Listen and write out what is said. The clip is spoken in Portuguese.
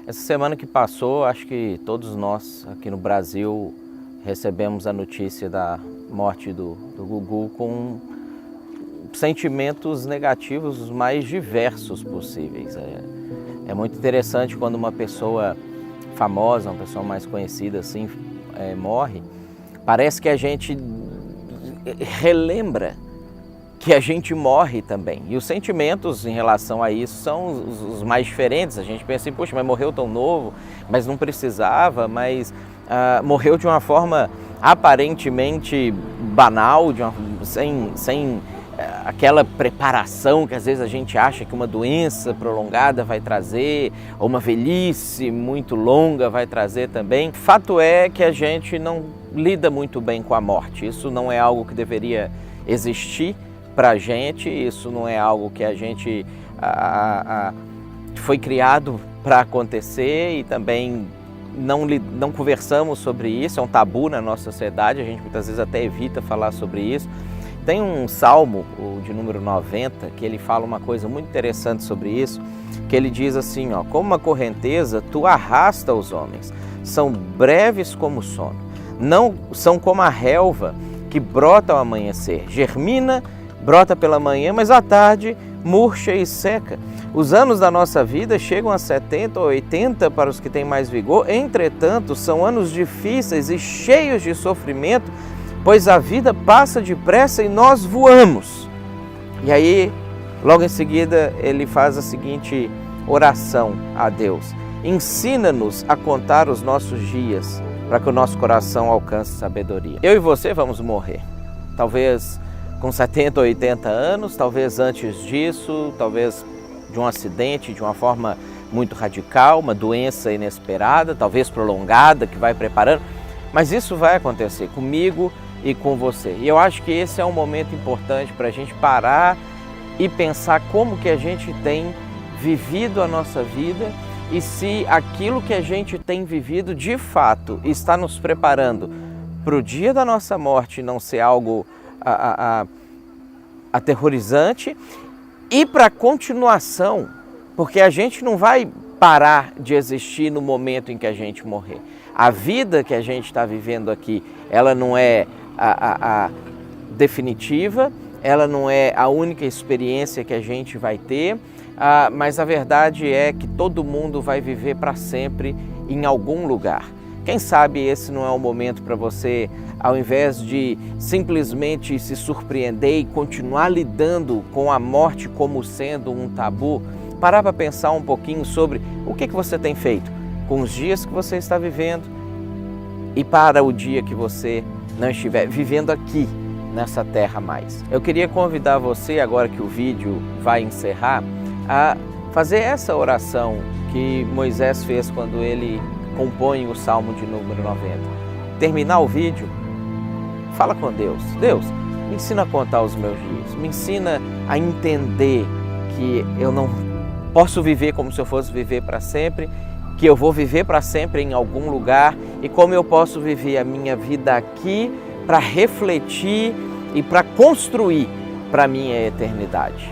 Essa semana que passou, acho que todos nós aqui no Brasil recebemos a notícia da morte do Gugu com sentimentos negativos os mais diversos possíveis. É muito interessante quando uma pessoa famosa, uma pessoa mais conhecida assim, morre. Parece que a gente relembra que a gente morre também. E os sentimentos em relação a isso são os mais diferentes. A gente pensa assim, poxa, mas morreu tão novo, mas não precisava, mas morreu de uma forma aparentemente banal, sem aquela preparação que às vezes a gente acha que uma doença prolongada vai trazer, ou uma velhice muito longa vai trazer também. Fato é que a gente não lida muito bem com a morte. Isso não é algo que deveria existir para a gente, isso não é algo que a gente foi criado para acontecer e também não conversamos sobre isso, é um tabu na nossa sociedade, a gente muitas vezes até evita falar sobre isso. Tem um salmo, o de número 90, que ele fala uma coisa muito interessante sobre isso, que ele diz assim, ó, como uma correnteza, tu arrasta os homens, são breves como o sono, não são como a relva que brota ao amanhecer, germina, brota pela manhã, mas à tarde murcha e seca. Os anos da nossa vida chegam a 70 ou 80 para os que têm mais vigor, entretanto, são anos difíceis e cheios de sofrimento, pois a vida passa depressa e nós voamos. E aí, logo em seguida, ele faz a seguinte oração a Deus: ensina-nos a contar os nossos dias, para que o nosso coração alcance sabedoria. Eu e você vamos morrer, talvez com 70 ou 80 anos, talvez antes disso, talvez de um acidente, de uma forma muito radical, uma doença inesperada, talvez prolongada, que vai preparando, mas isso vai acontecer comigo e com você. E eu acho que esse é um momento importante para a gente parar e pensar como que a gente tem vivido a nossa vida e se aquilo que a gente tem vivido de fato está nos preparando para o dia da nossa morte não ser algo aterrorizante e para a continuação, porque a gente não vai parar de existir no momento em que a gente morrer. A vida que a gente está vivendo aqui, ela não é a definitiva, ela não é a única experiência que a gente vai ter, mas a verdade é que todo mundo vai viver para sempre em algum lugar. Quem sabe esse não é o momento para você, ao invés de simplesmente se surpreender e continuar lidando com a morte como sendo um tabu, parar para pensar um pouquinho sobre o que você tem feito com os dias que você está vivendo e para o dia que você não estiver vivendo aqui nessa terra mais. Eu queria convidar você, agora que o vídeo vai encerrar, a fazer essa oração que Moisés fez quando ele compõe o Salmo de número 90. Terminar o vídeo, fala com Deus. Deus, me ensina a contar os meus dias, me ensina a entender que eu não posso viver como se eu fosse viver para sempre, que eu vou viver para sempre em algum lugar e como eu posso viver a minha vida aqui para refletir e para construir para a minha eternidade.